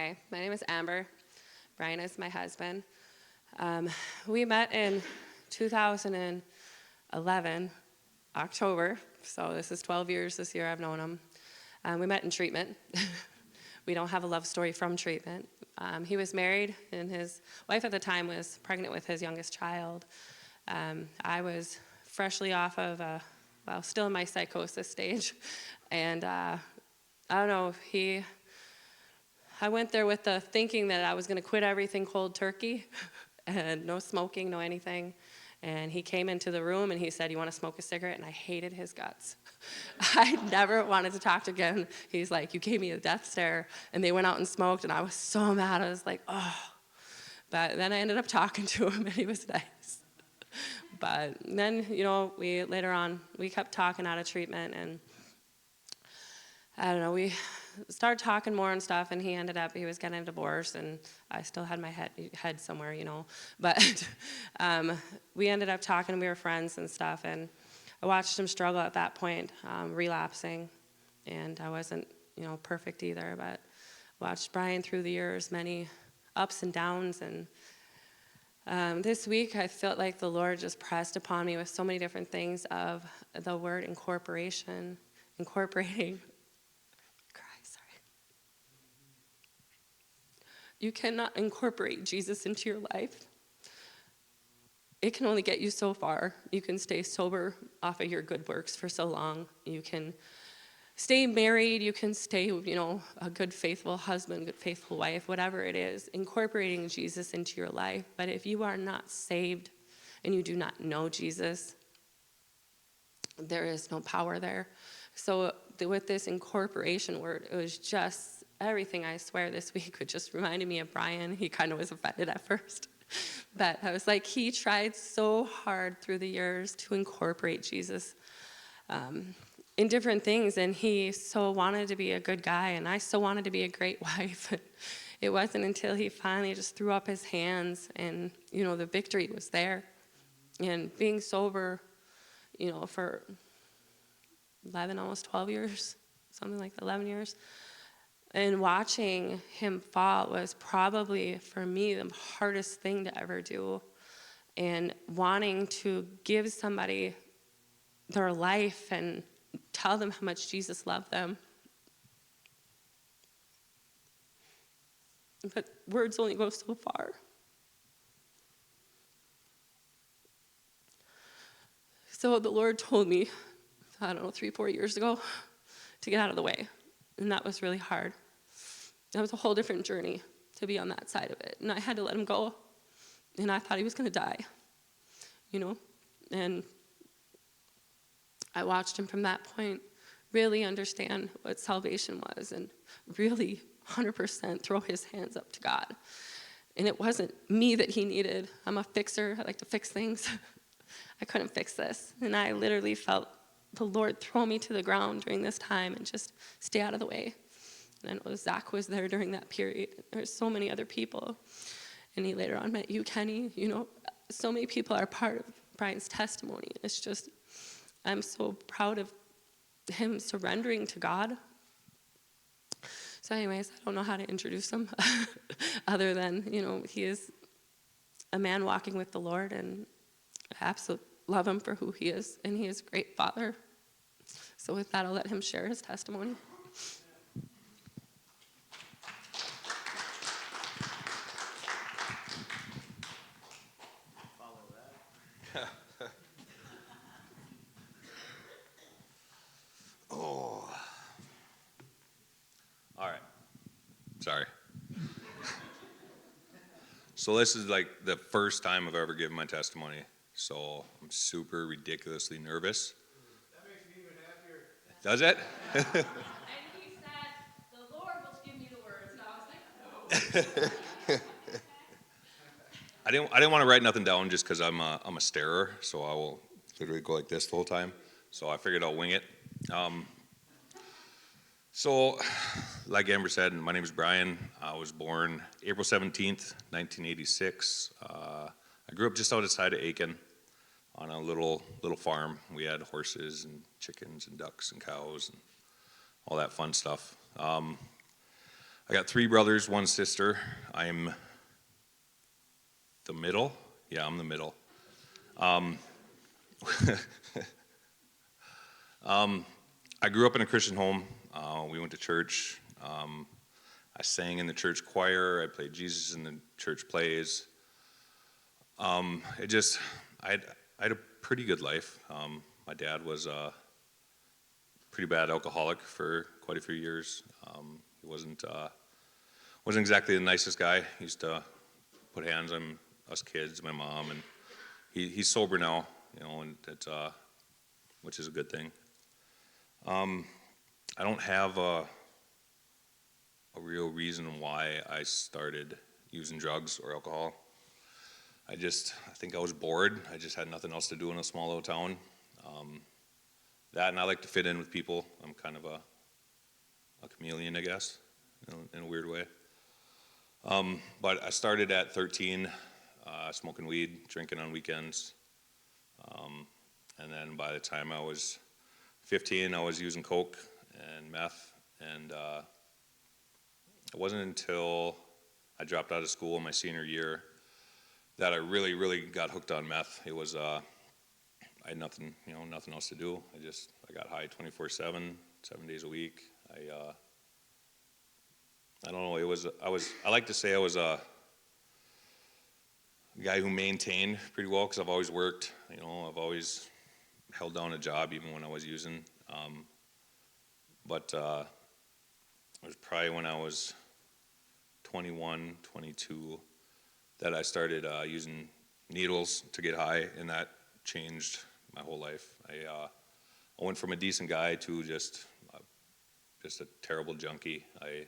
Okay, my name is Amber. Brian is my husband. We met in 2011, October, so this is 12 years this year I've known him. We met in treatment. We don't have a love story from treatment. He was married, and his wife at the time was pregnant with his youngest child. I was freshly off of, still in my psychosis stage, and I don't know, I went there with the thinking that I was going to quit everything cold turkey, and no smoking, no anything. And he came into the room and he said, "You want to smoke a cigarette?" And I hated his guts. I never wanted to talk again. He's like, "You gave me a death stare." And they went out and smoked, and I was so mad. I was like, oh. But then I ended up talking to him, and he was nice. But then, we kept talking out of treatment, and I don't know, we started talking more and stuff, and he was getting a divorce, and I still had my head somewhere, But we ended up talking, we were friends and stuff, and I watched him struggle at that point, relapsing, and I wasn't, perfect either, but watched Brian through the years, many ups and downs, and this week I felt like the Lord just pressed upon me with so many different things of the word incorporating. You cannot incorporate Jesus into your life. It can only get you so far. You can stay sober off of your good works for so long. You can stay married. You can stay, a good, faithful husband, good, faithful wife, whatever it is, incorporating Jesus into your life. But if you are not saved and you do not know Jesus, there is no power there. So with this incorporation word, it was just everything, I swear, this week it just reminded me of Brian. He kind of was offended at first. But I was like, he tried so hard through the years to incorporate Jesus in different things, and he so wanted to be a good guy, and I so wanted to be a great wife. It wasn't until he finally just threw up his hands, and, the victory was there. And being sober, for 11, almost 12 years, something like 11 years, and watching him fall was probably, for me, the hardest thing to ever do. And wanting to give somebody their life and tell them how much Jesus loved them. But words only go so far. So the Lord told me, 3-4 years ago, to get out of the way. And that was really hard. That was a whole different journey to be on that side of it. And I had to let him go. And I thought he was going to die, And I watched him from that point really understand what salvation was and really 100% throw his hands up to God. And it wasn't me that he needed. I'm a fixer. I like to fix things. I couldn't fix this. And I literally felt the Lord throw me to the ground during this time and just stay out of the way. And I know Zach was there during that period. There's so many other people. And he later on met you, Kenny. So many people are part of Brian's testimony. It's just, I'm so proud of him surrendering to God. So anyways, I don't know how to introduce him other than, he is a man walking with the Lord, and I absolutely love him for who he is, and he is a great father. So with that, I'll let him share his testimony. Oh. All right. Sorry. So this is like the first time I've ever given my testimony, so I'm super ridiculously nervous. That makes me even happier. Does it? And he said, "The Lord will give me the words." And I was like, no. I didn't want to write nothing down just because I'm a starer, so I will literally go like this the whole time. So I figured I'll wing it. So, like Amber said, my name is Brian. I was born April 17th, 1986. I grew up just outside of Aiken on a little farm. We had horses and chickens and ducks and cows and all that fun stuff. I got 3 brothers, 1 sister. I'm the middle. Yeah, I'm the middle. I grew up in a Christian home. We went to church. I sang in the church choir. I played Jesus in the church plays. It just, I had a pretty good life. My dad was a pretty bad alcoholic for quite a few years. He wasn't exactly the nicest guy. He used to put hands on us kids, my mom, and he's sober now, and it's which is a good thing. I don't have a real reason why I started using drugs or alcohol. I think I was bored. I just had nothing else to do in a small little town. That, and I like to fit in with people. I'm kind of a chameleon, I guess, in a weird way. But I started at 13, smoking weed, drinking on weekends. And then by the time I was 15, I was using coke and meth. And it wasn't until I dropped out of school in my senior year that I really, really got hooked on meth. It was I had nothing else to do. I got high 24/7, 7 days a week. I don't know. I like to say I was a guy who maintained pretty well because I've always worked. I've always held down a job even when I was using. But it was probably when I was 21, 22 that I started using needles to get high, and that changed my whole life. I went from a decent guy to just a terrible junkie. I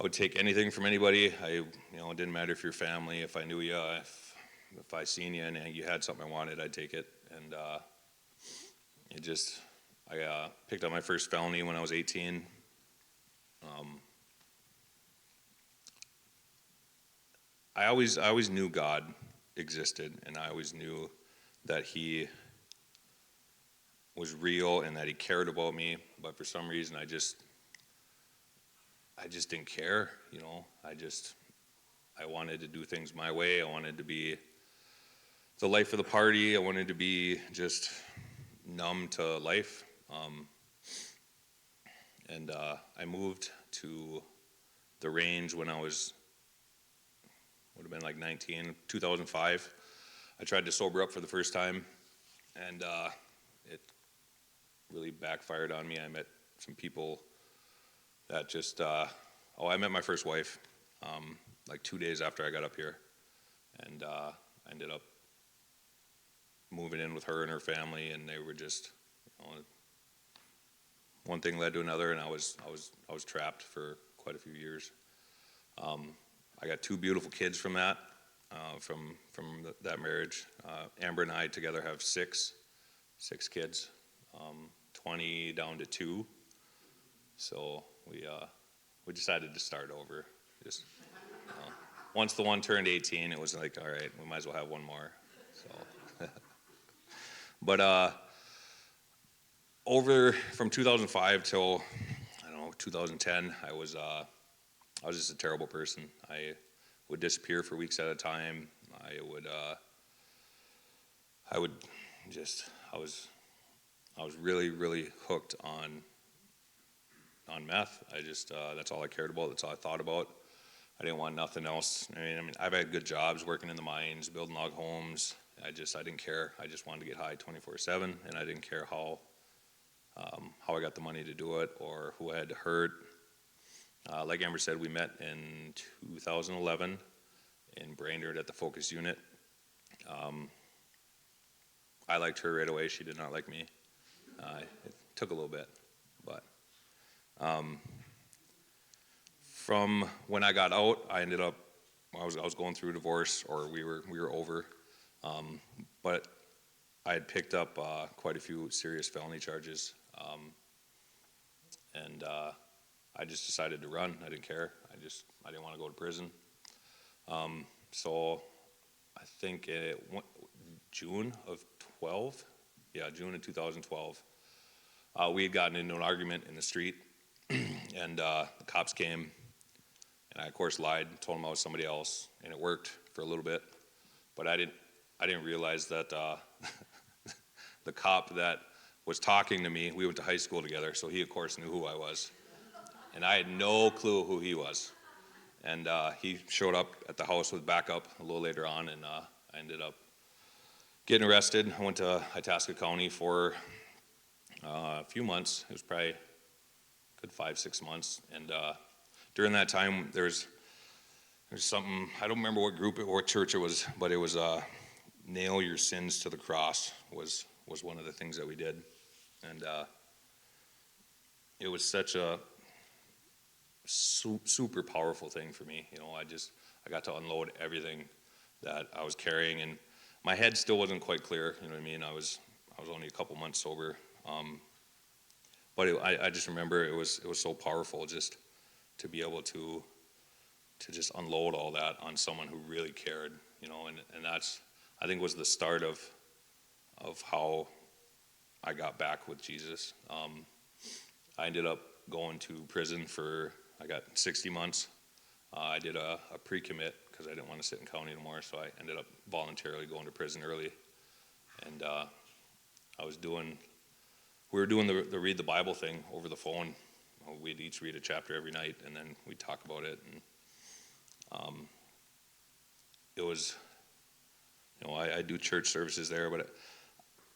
would take anything from anybody. It didn't matter if you're family, if I knew you, if I seen you and you had something I wanted, I'd take it. And I picked up my first felony when I was 18. I always knew God existed, and I always knew that He was real and that He cared about me. But for some reason, I just didn't care. I wanted to do things my way. I wanted to be the life of the party. I wanted to be just numb to life. And I moved to the range when I would have been like 19, 2005. I tried to sober up for the first time, and it really backfired on me. I met some people that I met my first wife like 2 days after I got up here, and I ended up moving in with her and her family, and they were just, one thing led to another, and I was trapped for quite a few years. I got 2 beautiful kids from that, that marriage. Amber and I together have 6 kids, 20 down to 2. So we decided to start over. Just once the one turned 18, it was like, all right, we might as well have one more. So, but over from 2005 till 2010, I was just a terrible person. I would disappear for weeks at a time. I was really, really hooked on meth. That's all I cared about. That's all I thought about. I didn't want nothing else. I mean, I've had good jobs working in the mines, building log homes. I didn't care. I just wanted to get high 24/7, and I didn't care how I got the money to do it or who I had to hurt. Like Amber said, we met in 2011 in Brainerd at the Focus Unit. I liked her right away. She did not like me. It took a little bit, but from when I got out, I ended up I was going through a divorce, or we were over, but I had picked up quite a few serious felony charges, and I just decided to run. I didn't care. I didn't want to go to prison. So I think June of 2012, we had gotten into an argument in the street, And the cops came, and I, of course, lied, told them I was somebody else, and it worked for a little bit. But I didn't realize that the cop that was talking to me, we went to high school together, so he, of course, knew who I was. And I had no clue who he was. And he showed up at the house with backup a little later on, and I ended up getting arrested. I went to Itasca County for a few months. It was probably a good 5-6 months. And during that time, there's something, I don't remember what group or church it was, but it was nail your sins to the cross was one of the things that we did. And it was such a super powerful thing for me. You know, I got to unload everything that I was carrying, and my head still wasn't quite clear. You know what I mean? I was only a couple months sober, but I just remember it was so powerful just to be able to just unload all that on someone who really cared. You know, and that's, I think, was the start of how I got back with Jesus. I ended up going to prison I got 60 months. I did a pre-commit because I didn't want to sit in county anymore, so I ended up voluntarily going to prison early. And we were doing the read the Bible thing over the phone. We'd each read a chapter every night, and then we'd talk about it. And it was, you know, I do church services there, but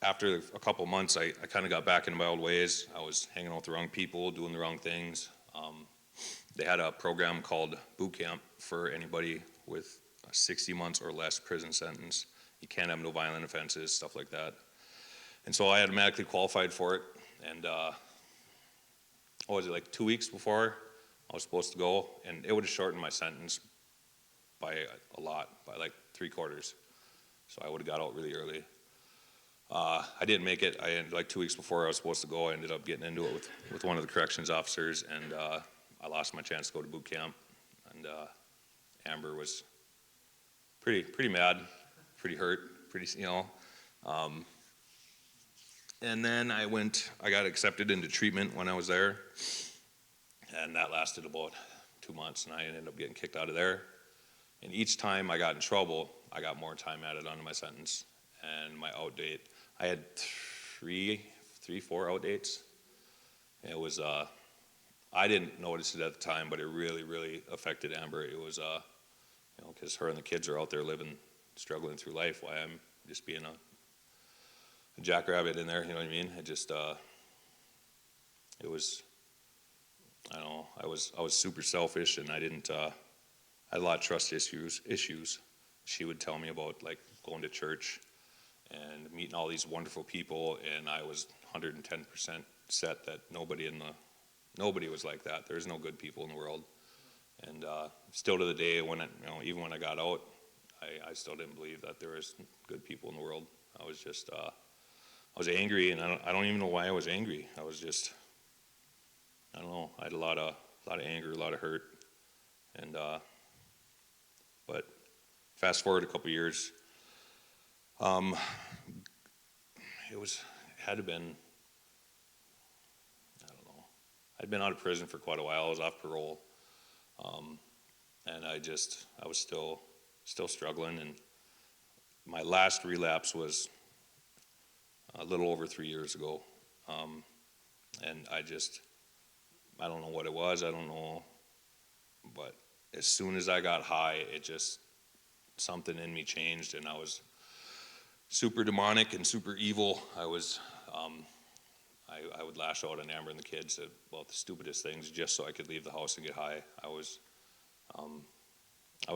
after a couple months, I kind of got back into my old ways. I was hanging out with the wrong people, doing the wrong things. They had a program called boot camp for anybody with a 60 months or less prison sentence. You can't have no violent offenses, stuff like that. And so I automatically qualified for it. And what was it, like 2 weeks before I was supposed to go? And it would have shortened my sentence by a lot, by like 3/4. So I would have got out really early. I didn't make it. Like 2 weeks before I was supposed to go, I ended up getting into it with one of the corrections officers, and I lost my chance to go to boot camp. And Amber was pretty mad, pretty hurt, you know. And then I got accepted into treatment when I was there, and that lasted about 2 months, and I ended up getting kicked out of there. And each time I got in trouble, I got more time added onto my sentence. And my out date, I had four out dates. It was, I didn't notice it at the time, but it really affected Amber. It was, you know, because her and the kids are out there struggling through life, while I'm just being a jackrabbit in there, you know what I mean? It just, it was, I don't know, I was super selfish, and I didn't, I had a lot of trust issues. She would tell me about, like, going to church and meeting all these wonderful people, and I was 110% set that nobody was like that. There's no good people in the world. And still to the day, even when I got out, I still didn't believe that there was good people in the world. I was just, I was angry, and I don't even know why I was angry. I was just, I don't know. I had a lot of anger, a lot of hurt, and but fast forward a couple years. It had to been, I don't know. I'd been out of prison for quite a while. I was off parole, and I was still struggling. And my last relapse was a little over 3 years ago, and I don't know what it was. I don't know, but as soon as I got high, something in me changed, and I was super demonic and super evil. I would lash out on Amber and the kids about the stupidest things just so I could leave the house and get high. I was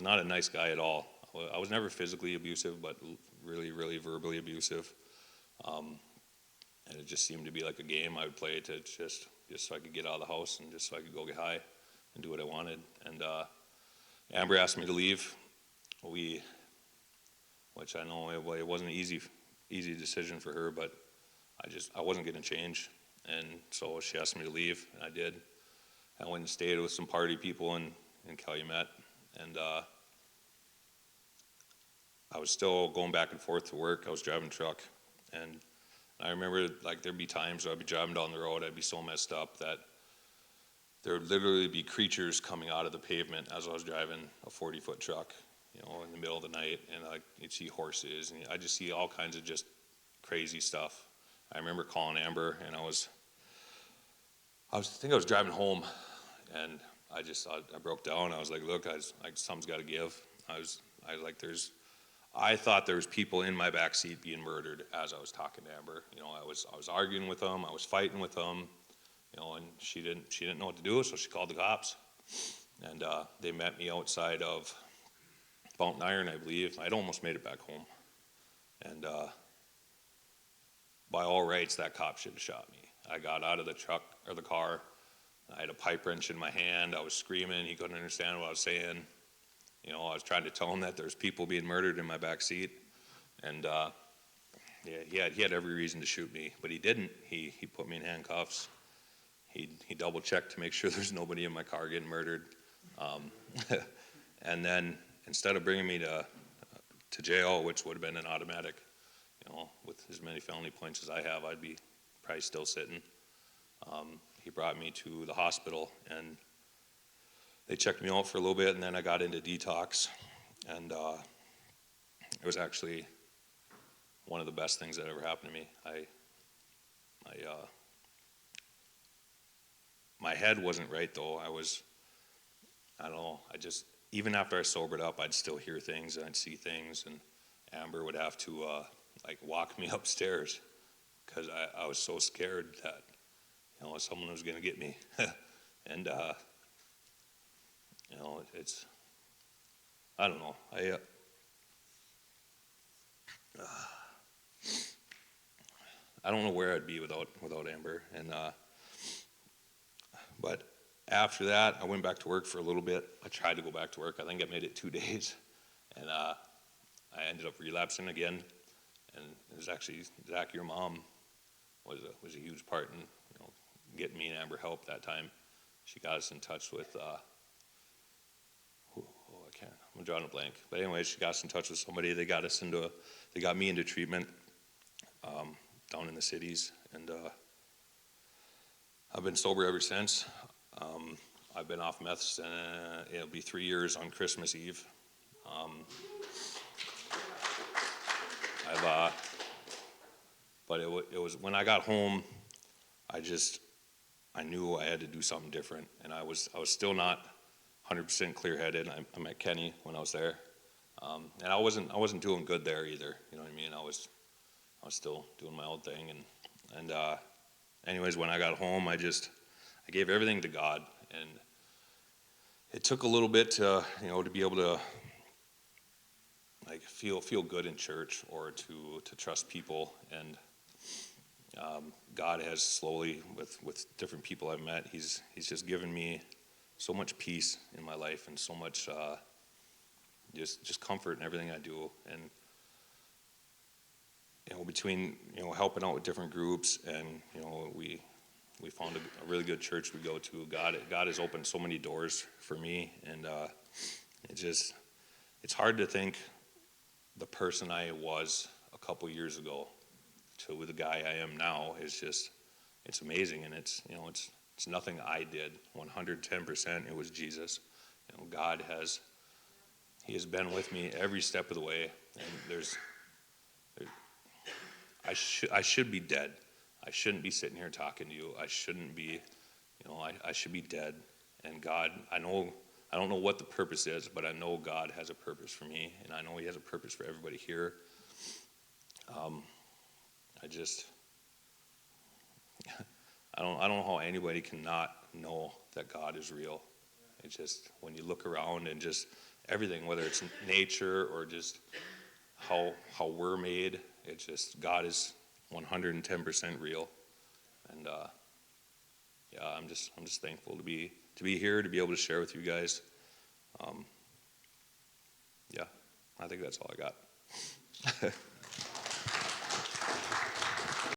not a nice guy at all. I was never physically abusive, but really verbally abusive. And it just seemed to be like a game I would play to just so I could get out of the house and just so I could go get high and do what I wanted. And Amber asked me to leave. Which I know it wasn't an easy decision for her, but I wasn't going to change. And so she asked me to leave, and I did. I went and stayed with some party people in Calumet, and I was still going back and forth to work. I was driving a truck, and I remember, like, there'd be times where I'd be driving down the road, I'd be so messed up that there would literally be creatures coming out of the pavement as I was driving a 40-foot truck, in the middle of the night, and you'd see horses, and I just see all kinds of just crazy stuff. I remember calling Amber, and I think I was driving home, and I broke down. I was like, look, something's got to give. I thought there was people in my back seat being murdered as I was talking to Amber. I was arguing with them, I was fighting with them, and she didn't know what to do, so she called the cops, and they met me outside of Fountain Iron, I believe. I'd almost made it back home, and by all rights, that cop should have shot me. I got out of the truck or the car. I had a pipe wrench in my hand. I was screaming. He couldn't understand what I was saying. I was trying to tell him that there's people being murdered in my back seat, and he had every reason to shoot me, but he didn't. He put me in handcuffs. He double checked to make sure there's nobody in my car getting murdered, and then instead of bringing me to jail, which would have been an automatic, with as many felony points as I have, I'd be probably still sitting. He brought me to the hospital, and they checked me out for a little bit, and then I got into detox, and it was actually one of the best things that ever happened to me. My head wasn't right, though. I don't know, even after I sobered up, I'd still hear things, and I'd see things, and Amber would have to walk me upstairs, because I was so scared that, someone was going to get me. And, I don't know. I don't know where I'd be without Amber. And, but after that, I went back to work for a little bit. I tried to go back to work. I think I made it 2 days. And I ended up relapsing again. And it was actually, Zach, your mom was a huge part in getting me and Amber help that time. She got us in touch with, I'm drawing a blank. But anyway, she got us in touch with somebody. They got me into treatment down in the cities, and I've been sober ever since. I've been off meth, it'll be 3 years on Christmas Eve. But it was when I got home, I knew I had to do something different, and I was still not 100% clear-headed. I met Kenny when I was there, and I wasn't doing good there either. You know what I mean? I was still doing my own thing, and anyways, when I got home, I gave everything to God, and it took a little bit to be able to feel good in church or to trust people, and God has slowly, with different people I've met, he's just given me so much peace in my life, and so much just comfort in everything I do. And between helping out with different groups, and we found a really good church we go to. God has opened so many doors for me, and it's hard to think the person I was a couple years ago to the guy I am now. It's amazing, and it's nothing I did. 110%, it was Jesus. God has been with me every step of the way, and I should be dead. I shouldn't be sitting here talking to you. I shouldn't be, I should be dead. And God, I don't know what the purpose is, but I know God has a purpose for me, and I know He has a purpose for everybody here. I don't know how anybody can not know that God is real. It's just when you look around and just everything, whether it's nature or just how we're made, it's just God is 110% real. And I'm just thankful to be here, to be able to share with you guys. I think that's all I got.